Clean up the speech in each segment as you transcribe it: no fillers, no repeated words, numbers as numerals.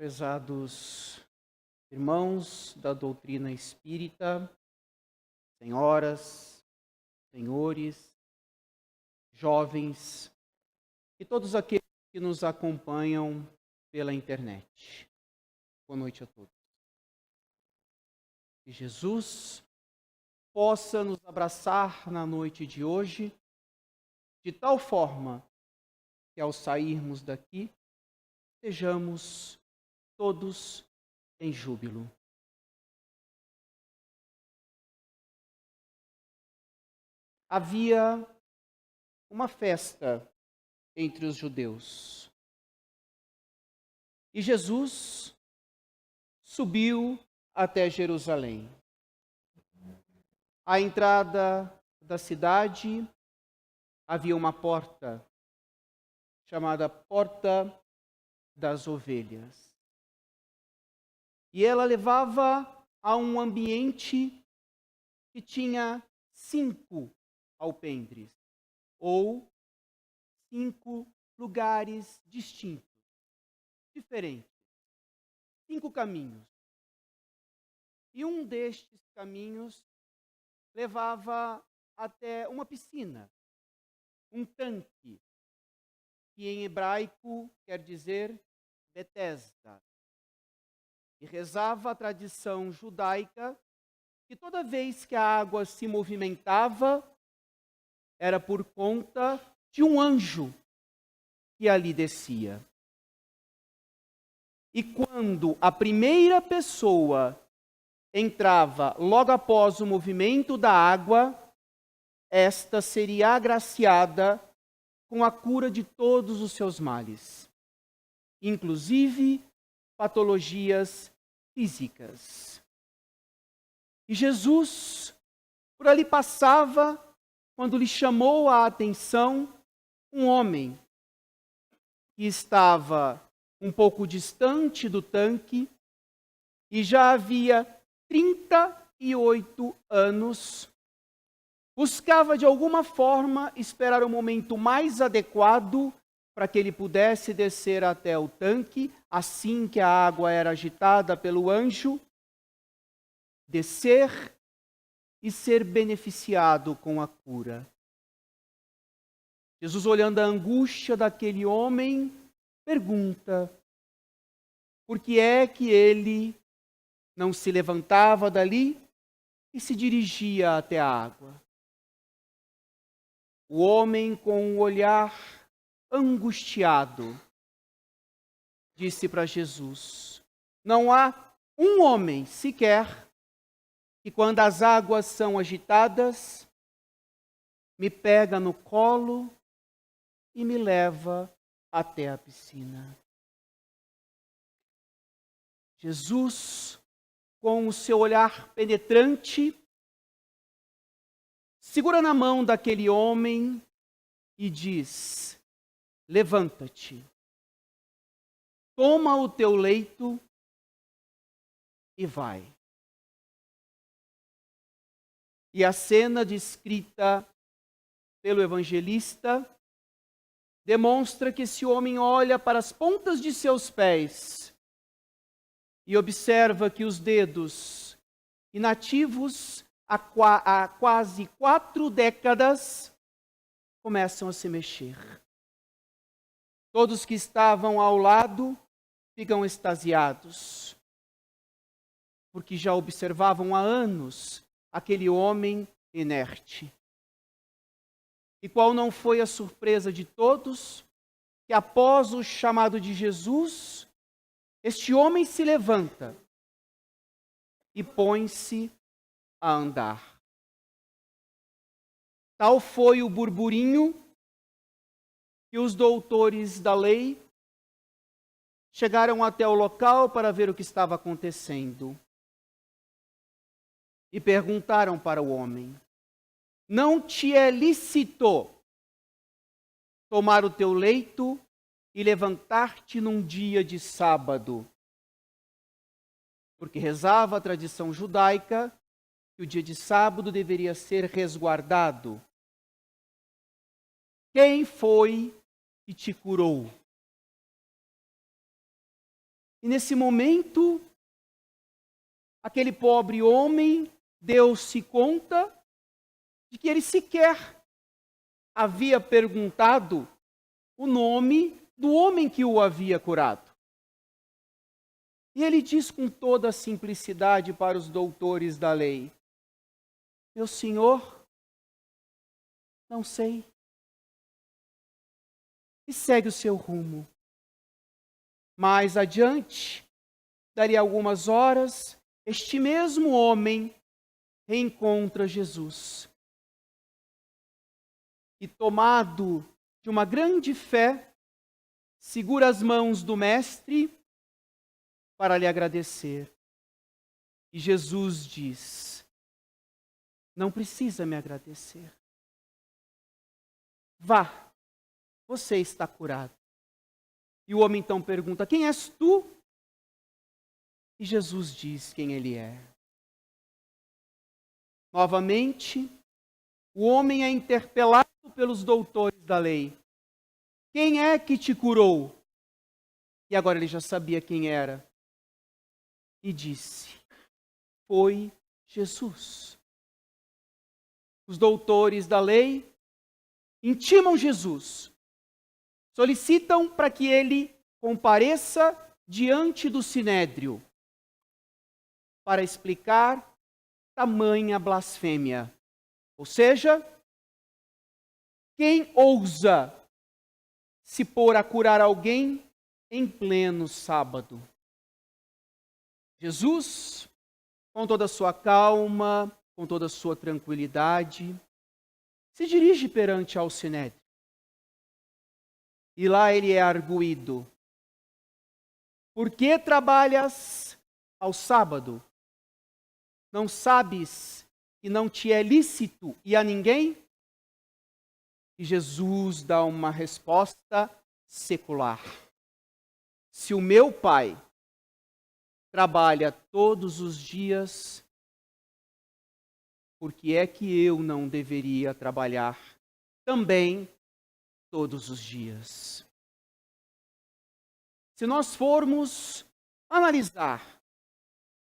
Prezados irmãos da doutrina espírita, senhoras, senhores, jovens e todos aqueles que nos acompanham pela internet. Boa noite a todos. Que Jesus possa nos abraçar na noite de hoje, de tal forma que ao sairmos daqui, sejamos todos em júbilo. Havia uma festa entre os judeus e Jesus subiu até Jerusalém. À entrada da cidade havia uma porta chamada Porta das Ovelhas. E ela levava a um ambiente que tinha 5 alpendres, ou 5 lugares distintos, diferentes. 5 caminhos. E um destes caminhos levava até uma piscina, um tanque, que em hebraico quer dizer Betesda. E rezava a tradição judaica que toda vez que a água se movimentava, era por conta de um anjo que ali descia. E quando a primeira pessoa entrava logo após o movimento da água, esta seria agraciada com a cura de todos os seus males, inclusive patologias físicas. E Jesus, por ali passava, quando lhe chamou a atenção um homem que estava um pouco distante do tanque e já havia 38 anos, buscava de alguma forma esperar o momento mais adequado para que ele pudesse descer até o tanque, assim que a água era agitada pelo anjo, descer e ser beneficiado com a cura. Jesus, olhando a angústia daquele homem, pergunta por que é que ele não se levantava dali e se dirigia até a água. O homem, com o olhar angustiado, disse para Jesus: não há um homem sequer que, quando as águas são agitadas, me pega no colo e me leva até a piscina. Jesus, com o seu olhar penetrante, segura na mão daquele homem e diz: levanta-te, toma o teu leito e vai. E a cena descrita pelo evangelista demonstra que esse homem olha para as pontas de seus pés e observa que os dedos, inativos há quase 4 décadas, começam a se mexer. Todos que estavam ao lado ficam extasiados, porque já observavam há anos aquele homem inerte. E qual não foi a surpresa de todos, que após o chamado de Jesus, este homem se levanta e põe-se a andar. Tal foi o burburinho que os doutores da lei chegaram até o local para ver o que estava acontecendo. E perguntaram para o homem: não te é lícito tomar o teu leito e levantar-te num dia de sábado? Porque rezava a tradição judaica que o dia de sábado deveria ser resguardado. Quem foi que te curou? E nesse momento, aquele pobre homem deu-se conta de que ele sequer havia perguntado o nome do homem que o havia curado. E ele diz com toda a simplicidade para os doutores da lei: meu senhor, não sei. E segue o seu rumo. Mais adiante, daria algumas horas, este mesmo homem reencontra Jesus. E tomado de uma grande fé, segura as mãos do mestre para lhe agradecer. E Jesus diz: não precisa me agradecer. Vá, você está curado. E o homem então pergunta: quem és tu? E Jesus diz quem ele é. Novamente, o homem é interpelado pelos doutores da lei: quem é que te curou? E agora ele já sabia quem era. E disse: foi Jesus. Os doutores da lei intimam Jesus, solicitam para que ele compareça diante do sinédrio para explicar tamanha blasfêmia. Ou seja, quem ousa se pôr a curar alguém em pleno sábado? Jesus, com toda a sua calma, com toda a sua tranquilidade, se dirige perante ao sinédrio. E lá ele é arguído: por que trabalhas ao sábado? Não sabes que não te é lícito e a ninguém? E Jesus dá uma resposta secular: se o meu Pai trabalha todos os dias, por que é que eu não deveria trabalhar também todos os dias? Se nós formos analisar,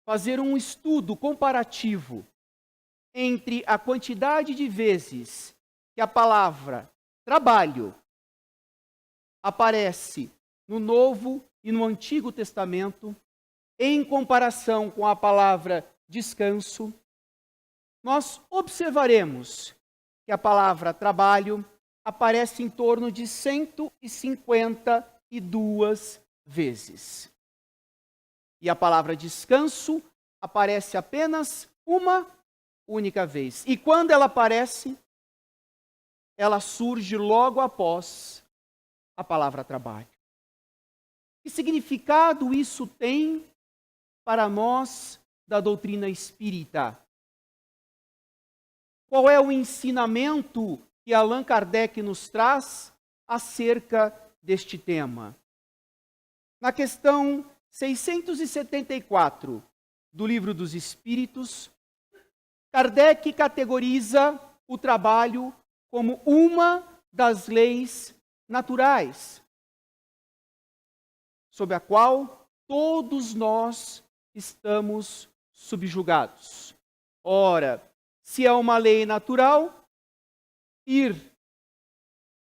fazer um estudo comparativo entre a quantidade de vezes que a palavra trabalho aparece no Novo e no Antigo Testamento, em comparação com a palavra descanso, nós observaremos que a palavra trabalho aparece em torno de 152 vezes. E a palavra descanso aparece apenas uma única vez. E quando ela aparece, ela surge logo após a palavra trabalho. Que significado isso tem para nós da doutrina espírita? Qual é o ensinamento que Allan Kardec nos traz acerca deste tema? Na questão 674 do Livro dos Espíritos, Kardec categoriza o trabalho como uma das leis naturais, sob a qual todos nós estamos subjugados. Ora, se é uma lei natural, ir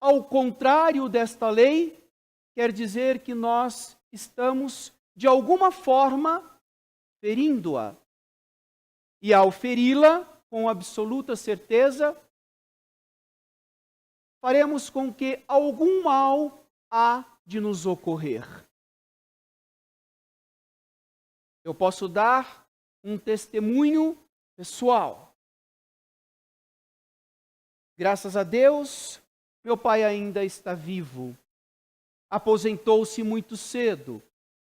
ao contrário desta lei quer dizer que nós estamos, de alguma forma, ferindo-a. E ao feri-la, com absoluta certeza, faremos com que algum mal há de nos ocorrer. Eu posso dar um testemunho pessoal. Graças a Deus, meu pai ainda está vivo. Aposentou-se muito cedo,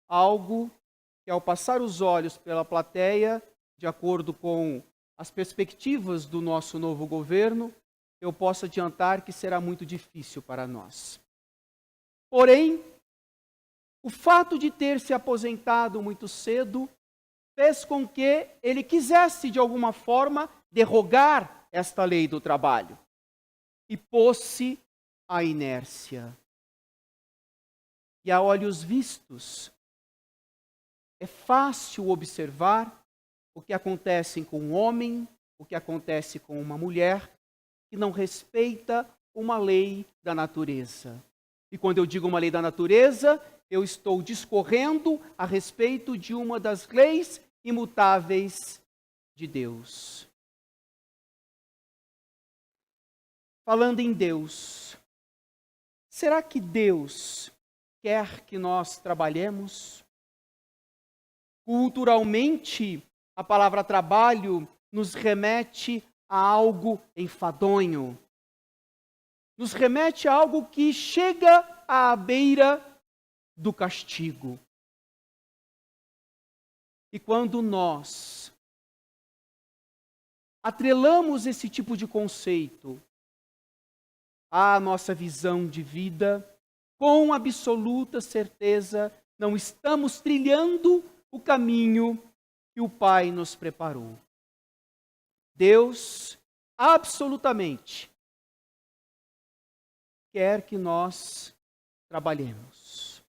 algo que, ao passar os olhos pela plateia, de acordo com as perspectivas do nosso novo governo, eu posso adiantar que será muito difícil para nós. Porém, o fato de ter se aposentado muito cedo fez com que ele quisesse, de alguma forma, derrogar esta lei do trabalho. E pôs-se à inércia. E a olhos vistos, É fácil observar o que acontece com um homem, o que acontece com uma mulher que não respeita uma lei da natureza. E quando eu digo uma lei da natureza, eu estou discorrendo a respeito de uma das leis imutáveis de Deus. Falando em Deus, será que Deus quer que nós trabalhemos? Culturalmente, a palavra trabalho nos remete a algo enfadonho. Nos remete a algo que chega à beira do castigo. E quando nós atrelamos esse tipo de conceito à nossa visão de vida, com absoluta certeza, não estamos trilhando o caminho que o Pai nos preparou. Deus, absolutamente, quer que nós trabalhemos.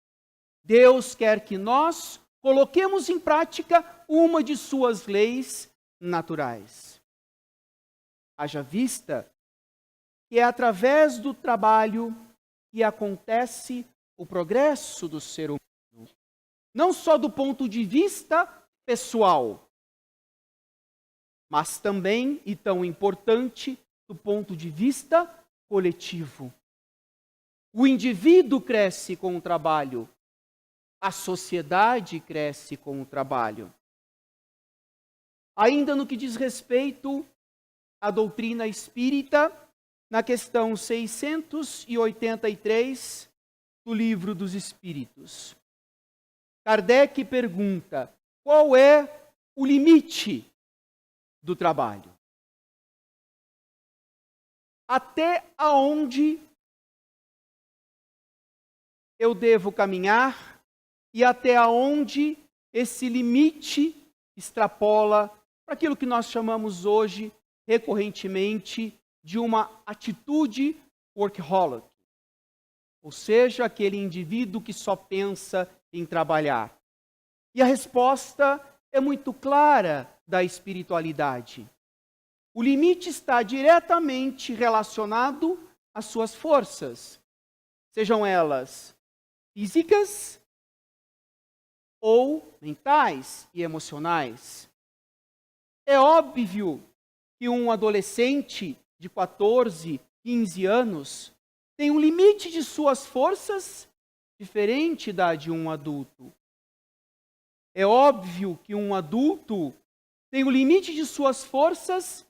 Deus quer que nós coloquemos em prática uma de suas leis naturais. Haja vista que é através do trabalho que acontece o progresso do ser humano. Não só do ponto de vista pessoal, mas também, e tão importante, do ponto de vista coletivo. O indivíduo cresce com o trabalho, a sociedade cresce com o trabalho. Ainda no que diz respeito à doutrina espírita, na questão 683 do Livro dos Espíritos, Kardec pergunta: qual é o limite do trabalho? Até aonde eu devo caminhar e até aonde esse limite extrapola para aquilo que nós chamamos hoje, recorrentemente, de uma atitude workaholic, ou seja, aquele indivíduo que só pensa em trabalhar. E a resposta é muito clara da espiritualidade. O limite está diretamente relacionado às suas forças, sejam elas físicas ou mentais e emocionais. É óbvio que um adolescente de 14, 15 anos tem um limite de suas forças diferente da de um adulto. É óbvio que um adulto tem o limite de suas forças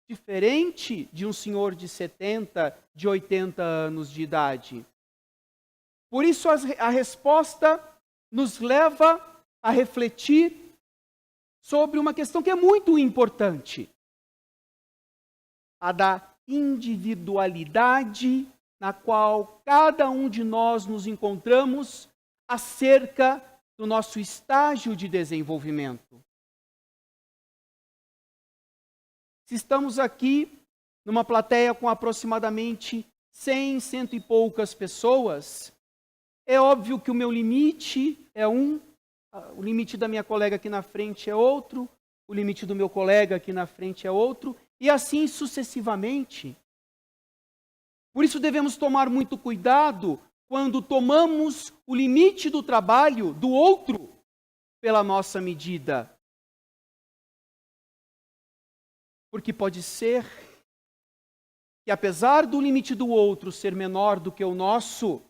diferente de um senhor de 70, de 80 anos de idade. Por isso a resposta nos leva a refletir sobre uma questão que é muito importante: a da individualidade na qual cada um de nós nos encontramos acerca do nosso estágio de desenvolvimento. Se estamos aqui numa plateia com aproximadamente 100, cento e poucas pessoas, é óbvio que o meu limite é um, o limite da minha colega aqui na frente é outro, o limite do meu colega aqui na frente é outro, e assim sucessivamente. Por isso devemos tomar muito cuidado quando tomamos o limite do trabalho do outro pela nossa medida. Porque pode ser que, apesar do limite do outro ser menor do que o nosso,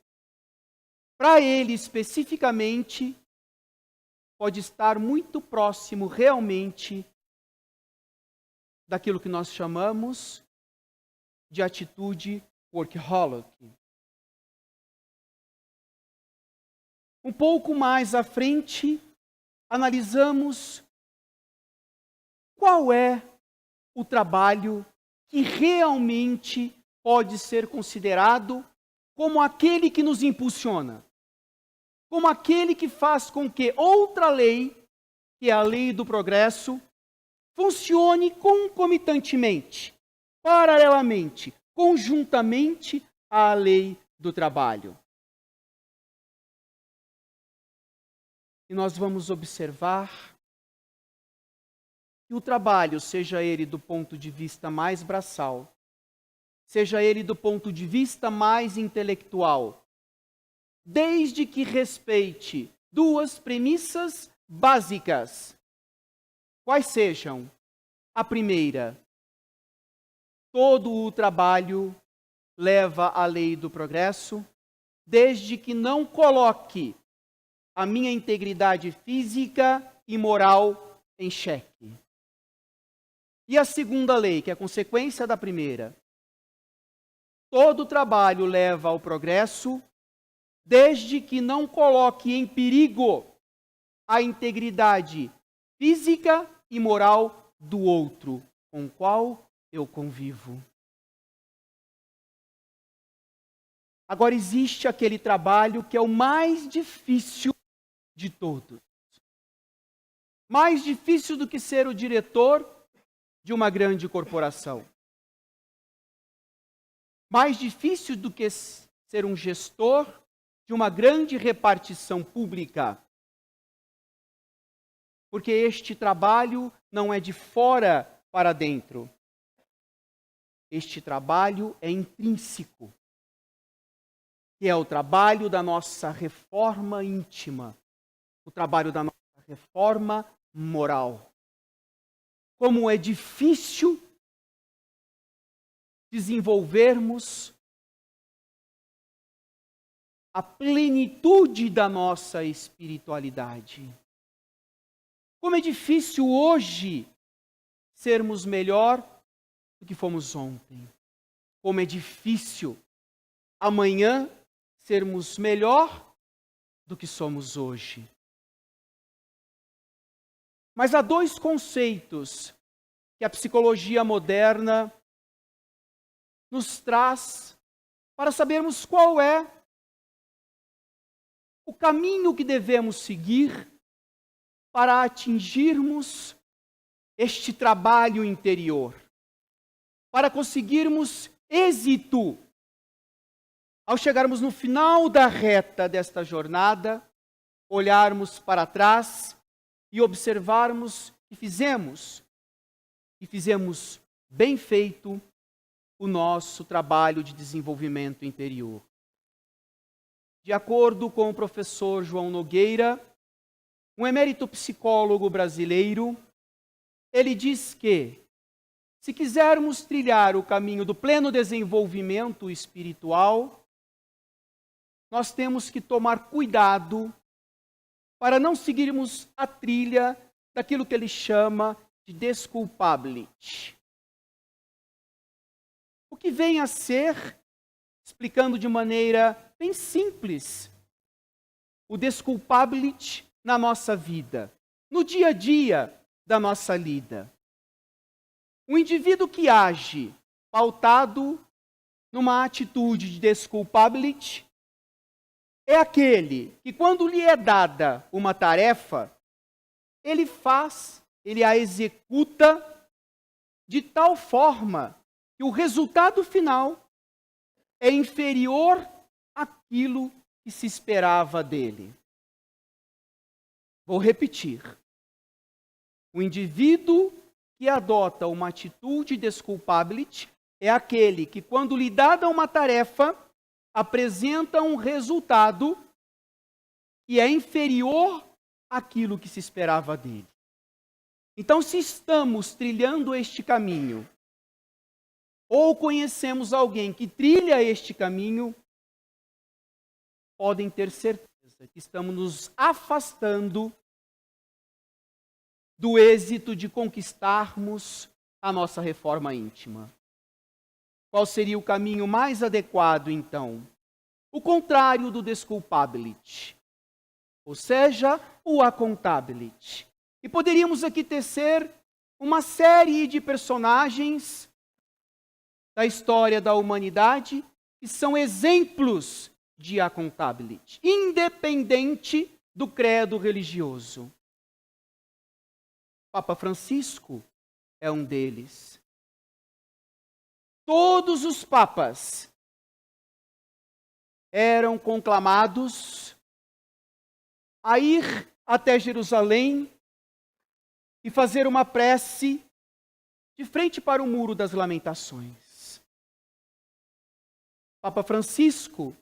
para ele especificamente, pode estar muito próximo realmente daquilo que nós chamamos de atitude workaholic. Um pouco mais à frente, analisamos qual é o trabalho que realmente pode ser considerado como aquele que nos impulsiona, como aquele que faz com que outra lei, que é a lei do progresso, funcione concomitantemente, paralelamente, conjuntamente à lei do trabalho. e nós vamos observar que o trabalho, seja ele do ponto de vista mais braçal, seja ele do ponto de vista mais intelectual, desde que respeite duas premissas básicas, quais sejam? A primeira, todo o trabalho leva à lei do progresso, desde que não coloque a minha integridade física e moral em xeque. E a segunda lei, que é a consequência da primeira, todo trabalho leva ao progresso, desde que não coloque em perigo a integridade física e moral do outro, com o qual eu convivo. Agora, existe aquele trabalho que é o mais difícil de todos. Mais difícil do que ser o diretor de uma grande corporação. Mais difícil do que ser um gestor de uma grande repartição pública. Porque este trabalho não é de fora para dentro. Este trabalho é intrínseco. Que é o trabalho da nossa reforma íntima. O trabalho da nossa reforma moral. Como é difícil desenvolvermos a plenitude da nossa espiritualidade. Como é difícil hoje sermos melhor do que fomos ontem. Como é difícil amanhã sermos melhor do que somos hoje. Mas há dois conceitos que a psicologia moderna nos traz para sabermos qual é o caminho que devemos seguir para atingirmos este trabalho interior, para conseguirmos êxito ao chegarmos no final da reta desta jornada, olharmos para trás e observarmos que fizemos bem feito o nosso trabalho de desenvolvimento interior. De acordo com o professor João Nogueira, um emérito psicólogo brasileiro, ele diz que, se quisermos trilhar o caminho do pleno desenvolvimento espiritual, nós temos que tomar cuidado para não seguirmos a trilha daquilo que ele chama de desculpability. O que vem a ser, explicando de maneira bem simples, o desculpability na nossa vida, no dia a dia da nossa lida. Um indivíduo que age pautado numa atitude de desculpability é aquele que, quando lhe é dada uma tarefa, ele a executa de tal forma que o resultado final é inferior àquilo que se esperava dele. Vou repetir. O indivíduo que adota uma atitude desculpability é aquele que, quando lhe dada uma tarefa, apresenta um resultado que é inferior àquilo que se esperava dele. Então, se estamos trilhando este caminho, ou conhecemos alguém que trilha este caminho, podem ter certeza que estamos nos afastando do êxito de conquistarmos a nossa reforma íntima. Qual seria o caminho mais adequado, então? O contrário do desculpability, ou seja, o accountability. E poderíamos aqui tecer uma série de personagens da história da humanidade que são exemplos de accountability, independente do credo religioso. Papa Francisco é um deles. Todos os papas eram conclamados a ir até Jerusalém e fazer uma prece de frente para o Muro das Lamentações. Papa Francisco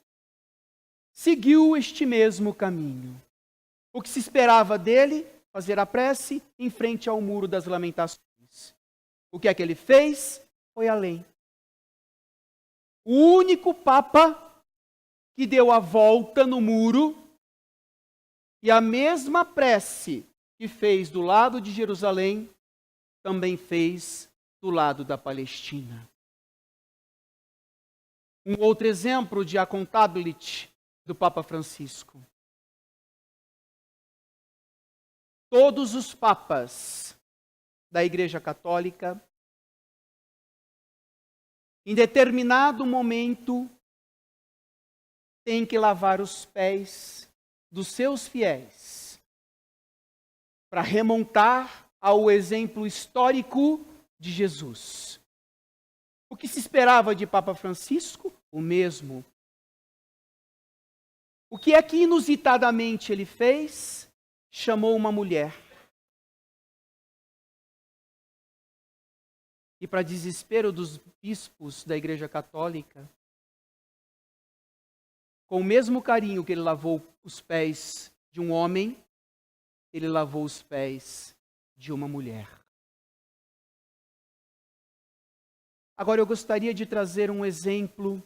seguiu este mesmo caminho. O que se esperava dele? Fazer a prece em frente ao Muro das Lamentações. O que é que ele fez? Foi além. O único Papa que deu a volta no muro e a mesma prece que fez do lado de Jerusalém, também fez do lado da Palestina. Um outro exemplo de accountability do Papa Francisco. Todos os papas da Igreja Católica, em determinado momento, têm que lavar os pés dos seus fiéis para remontar ao exemplo histórico de Jesus. O que se esperava de Papa Francisco? O mesmo. O que é que inusitadamente ele fez? Chamou uma mulher. E para desespero dos bispos da Igreja Católica, com o mesmo carinho que ele lavou os pés de um homem, ele lavou os pés de uma mulher. Agora eu gostaria de trazer um exemplo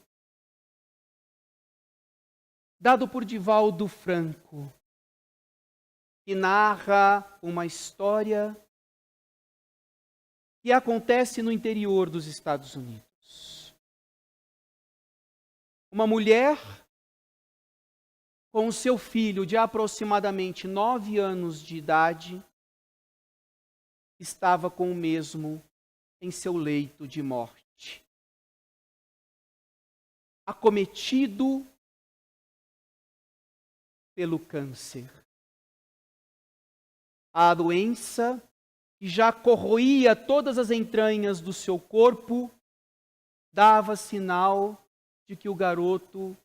dado por Divaldo Franco, que narra uma história que acontece no interior dos Estados Unidos. Uma mulher com o seu filho de aproximadamente 9 anos de idade estava com o mesmo em seu leito de morte. Acometido pelo câncer. A doença que já corroía todas as entranhas do seu corpo dava sinal de que o garoto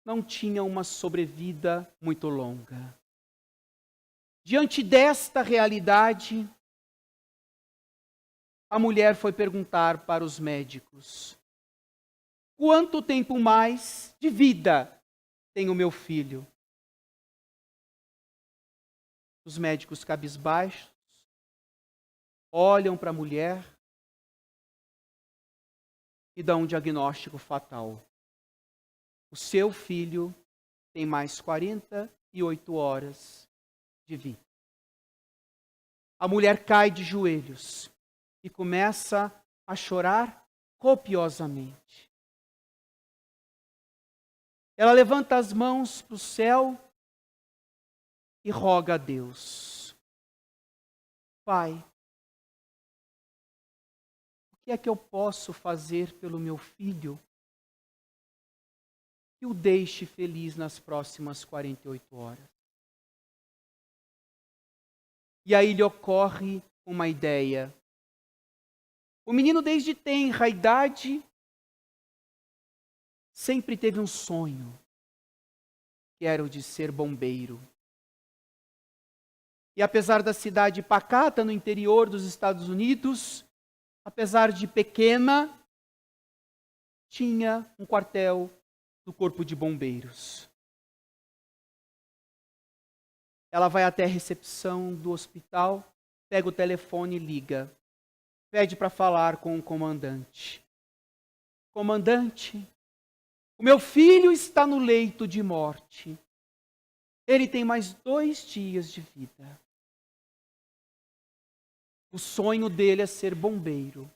não tinha uma sobrevida muito longa. Diante desta realidade, a mulher foi perguntar para os médicos: quanto tempo mais de vida tem o meu filho? Os médicos cabisbaixos olham para a mulher e dão um diagnóstico fatal. O seu filho tem mais 48 horas de vida. A mulher cai de joelhos e começa a chorar copiosamente. Ela levanta as mãos para o céu e roga a Deus: Pai, o que é que eu posso fazer pelo meu filho que o deixe feliz nas próximas 48 horas? E aí lhe ocorre uma ideia. O menino, desde tenra idade, sempre teve um sonho, que era o de ser bombeiro. E apesar da cidade pacata no interior dos Estados Unidos, apesar de pequena, tinha um quartel do Corpo de Bombeiros. Ela vai até a recepção do hospital, pega o telefone e liga. Pede para falar com o comandante. Comandante, o meu filho está no leito de morte. Ele tem mais 2 dias de vida. O sonho dele é ser bombeiro.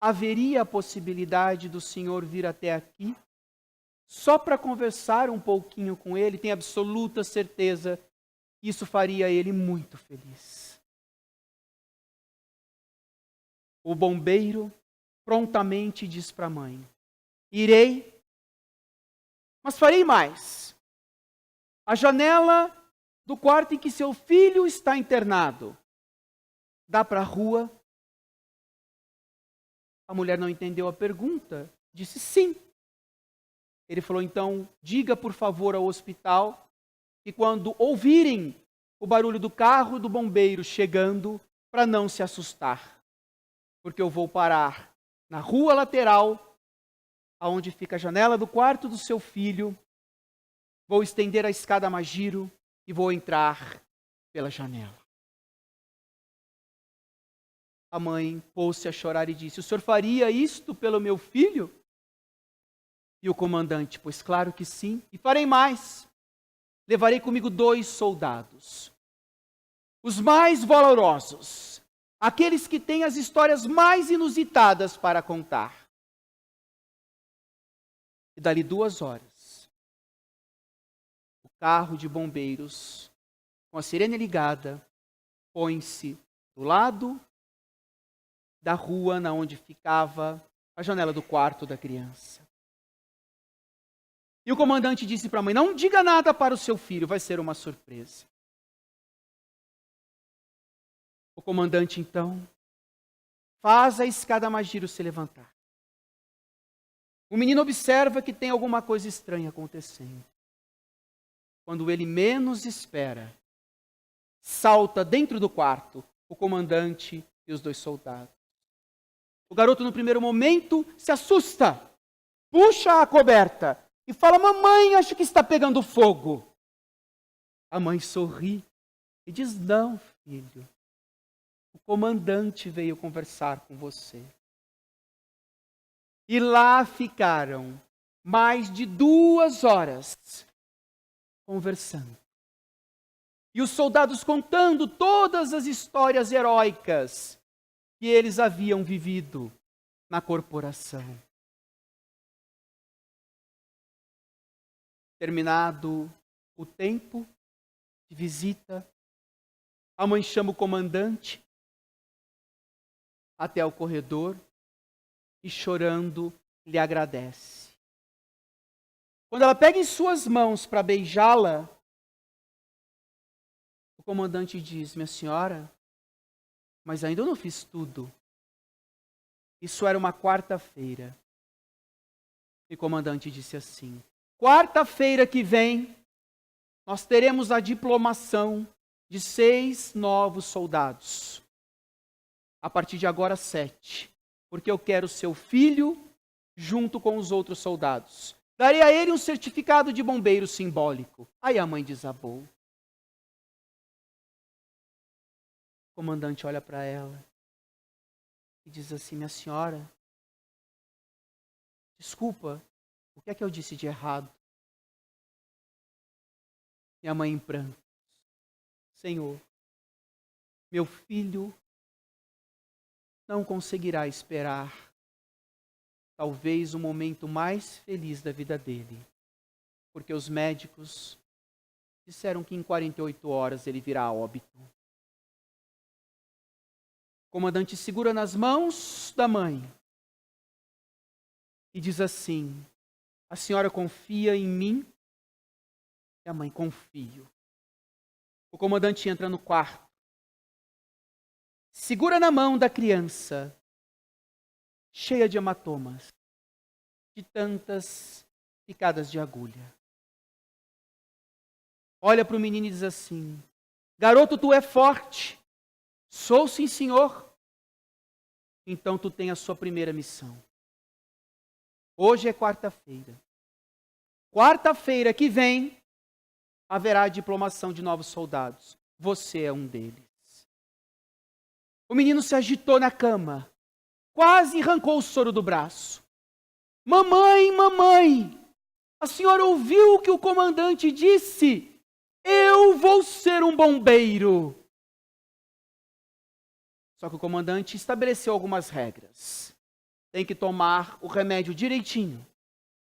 Haveria a possibilidade do senhor vir até aqui só para conversar um pouquinho com ele? Tenho absoluta certeza que isso faria ele muito feliz. O bombeiro prontamente diz para a mãe: irei, mas farei mais. A janela do quarto em que seu filho está internado dá para a rua? A mulher não entendeu a pergunta, disse sim. Ele falou: então, diga por favor ao hospital que quando ouvirem o barulho do carro do bombeiro chegando, para não se assustar, porque eu vou parar na rua lateral, aonde fica a janela do quarto do seu filho, vou estender a escada Magiro e vou entrar pela janela. A mãe pôs-se a chorar e disse: o senhor faria isto pelo meu filho? E o comandante: pois claro que sim, e farei mais. Levarei comigo 2 soldados, os mais valorosos, aqueles que têm as histórias mais inusitadas para contar. E dali 2 horas, o carro de bombeiros, com a sirene ligada, põe-se do lado da rua na onde ficava a janela do quarto da criança. E o comandante disse para a mãe: não diga nada para o seu filho, vai ser uma surpresa. O comandante, então, faz a escada Magiro se levantar. O menino observa que tem alguma coisa estranha acontecendo. Quando ele menos espera, salta dentro do quarto o comandante e os 2 soldados. O garoto, no primeiro momento, se assusta, puxa a coberta e fala: mamãe, acho que está pegando fogo. A mãe sorri e diz: não, filho, o comandante veio conversar com você. E lá ficaram mais de 2 horas conversando. E os soldados contando todas as histórias heróicas que eles haviam vivido na corporação. Terminado o tempo de visita, a mãe chama o comandante até o corredor e, chorando, lhe agradece. Quando ela pega em suas mãos para beijá-la, o comandante diz: minha senhora, mas ainda não fiz tudo. Isso era uma quarta-feira. E o comandante disse assim: quarta-feira que vem, nós teremos a diplomação de 6 novos soldados. A partir de agora, 7. Porque eu quero seu filho junto com os outros soldados. Darei a ele um certificado de bombeiro simbólico. Aí a mãe desabou. O comandante olha para ela e diz assim: minha senhora, desculpa, o que é que eu disse de errado? E a mãe em prantos: Senhor, meu filho não conseguirá esperar talvez o momento mais feliz da vida dele, porque os médicos disseram que em 48 horas ele virá a óbito. O comandante segura nas mãos da mãe e diz assim: a senhora confia em mim? E a mãe: confio. O comandante entra no quarto, segura na mão da criança, cheia de hematomas, de tantas picadas de agulha. Olha para o menino e diz assim: garoto, tu é forte. Sou, sim, senhor. Então tu tem a sua primeira missão. Hoje é quarta-feira. Quarta-feira que vem, haverá a diplomação de novos soldados. Você é um deles. O menino se agitou na cama, quase arrancou o soro do braço. Mamãe, mamãe, a senhora ouviu o que o comandante disse? Eu vou ser um bombeiro. Só que o comandante estabeleceu algumas regras. Tem que tomar o remédio direitinho.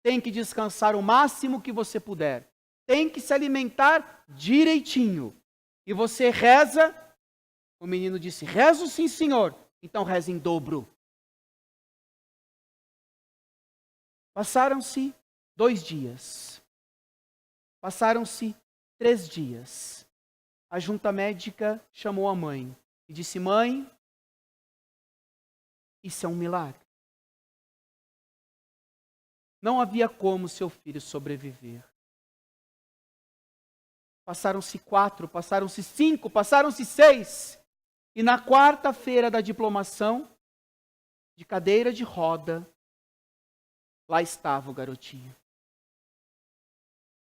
Tem que descansar o máximo que você puder. Tem que se alimentar direitinho. E você reza. O menino disse: rezo sim, senhor. Então reza em dobro. Passaram-se 2 dias. Passaram-se 3 dias. A junta médica chamou a mãe e disse: mãe, isso é um milagre. Não havia como seu filho sobreviver. Passaram-se 4, passaram-se 5, passaram-se 6. E na quarta-feira da diplomação, de cadeira de roda, lá estava o garotinho.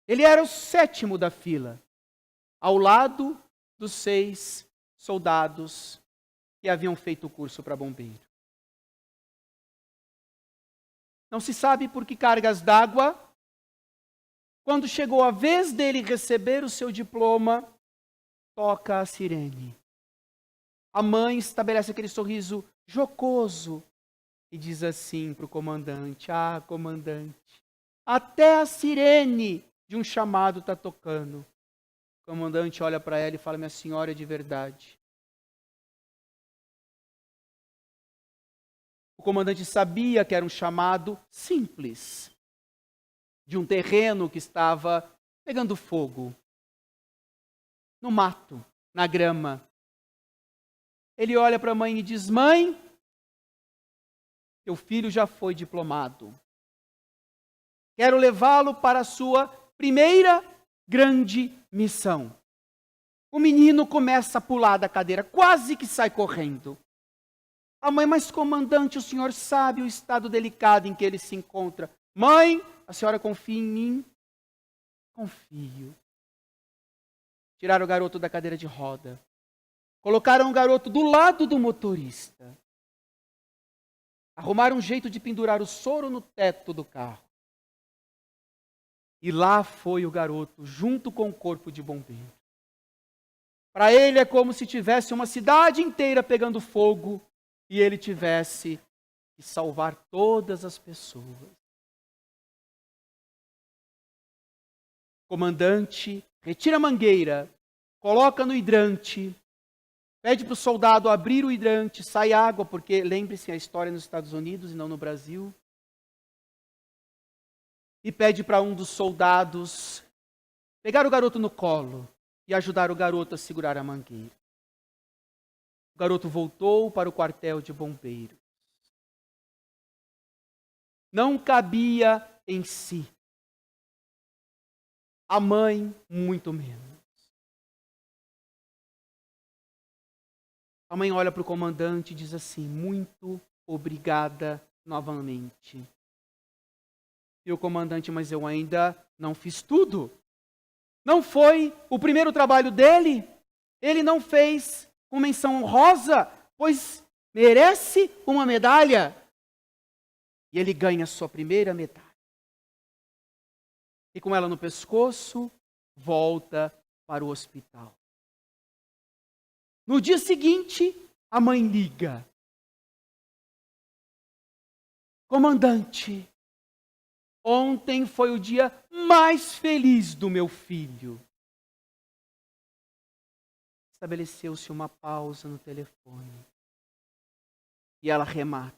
Ele era o 7º da fila, ao lado dos 6 soldados que haviam feito o curso para bombeiro. Não se sabe por que cargas d'água, quando chegou a vez dele receber o seu diploma, toca a sirene. A mãe estabelece aquele sorriso jocoso e diz assim para o comandante: ah, comandante, até a sirene de um chamado está tocando. O comandante olha para ela e fala: minha senhora, é de verdade. O comandante sabia que era um chamado simples, de um terreno que estava pegando fogo, no mato, na grama. Ele olha para a mãe e diz: mãe, teu filho já foi diplomado. Quero levá-lo para a sua primeira grande missão. O menino começa a pular da cadeira, quase que sai correndo. A mãe: mas comandante, o senhor sabe o estado delicado em que ele se encontra. Mãe, a senhora confia em mim? Confio. Tiraram o garoto da cadeira de roda. Colocaram o garoto do lado do motorista. Arrumaram um jeito de pendurar o soro no teto do carro. E lá foi o garoto, junto com o corpo de bombeiro. Para ele é como se tivesse uma cidade inteira pegando fogo e ele tivesse que salvar todas as pessoas. O comandante retira a mangueira, coloca no hidrante, pede para o soldado abrir o hidrante, sai água, porque lembre-se, a história é nos Estados Unidos e não no Brasil. E pede para um dos soldados pegar o garoto no colo e ajudar o garoto a segurar a mangueira. O garoto voltou para o quartel de bombeiros. Não cabia em si. A mãe, muito menos. A mãe olha para o comandante e diz assim: muito obrigada novamente. E o comandante: mas eu ainda não fiz tudo. Não foi o primeiro trabalho dele? Ele não fez com menção honrosa, pois merece uma medalha. E ele ganha a sua primeira medalha. E com ela no pescoço, volta para o hospital. No dia seguinte, a mãe liga: comandante, ontem foi o dia mais feliz do meu filho. Estabeleceu-se uma pausa no telefone. E ela remata: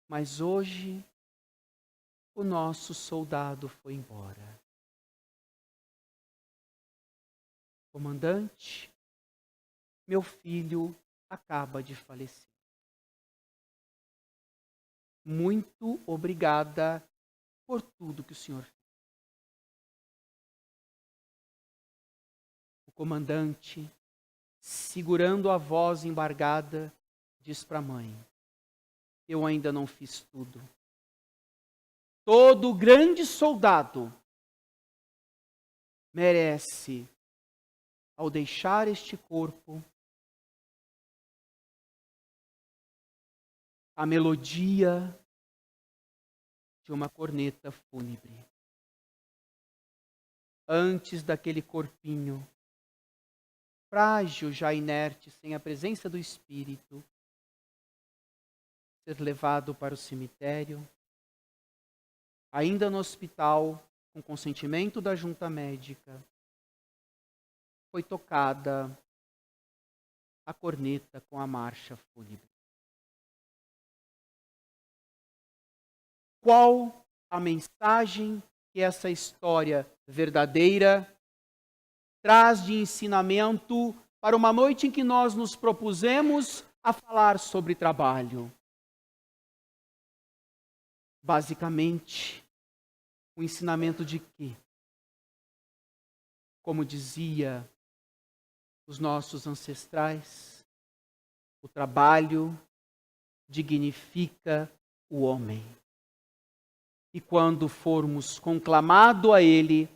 mas hoje o nosso soldado foi embora. Comandante, meu filho acaba de falecer. Muito obrigada por tudo que o senhor fez. O comandante, segurando a voz embargada, diz para a mãe: eu ainda não fiz tudo. Todo grande soldado merece, ao deixar este corpo, a melodia de uma corneta fúnebre. Antes daquele corpinho, frágil, já inerte, sem a presença do Espírito, ser levado para o cemitério, ainda no hospital, com consentimento da junta médica, foi tocada a corneta com a marcha fúnebre. Qual a mensagem que essa história verdadeira traz de ensinamento para uma noite em que nós nos propusemos a falar sobre trabalho? Basicamente, o ensinamento de que como dizia os nossos ancestrais, o trabalho dignifica o homem. E quando formos conclamados a Ele,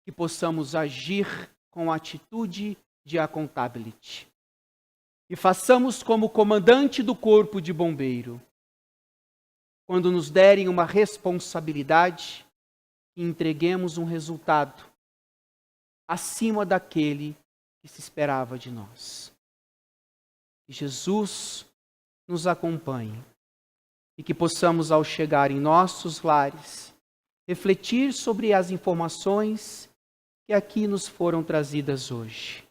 que possamos agir com atitude de accountability. E façamos como comandante do corpo de bombeiro. Quando nos derem uma responsabilidade, entreguemos um resultado acima daquele que se esperava de nós. Que Jesus nos acompanhe e que possamos, ao chegar em nossos lares, refletir sobre as informações que aqui nos foram trazidas hoje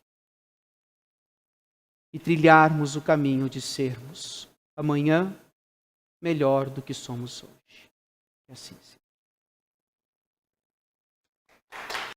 e trilharmos o caminho de sermos amanhã melhor do que somos hoje. Que assim seja.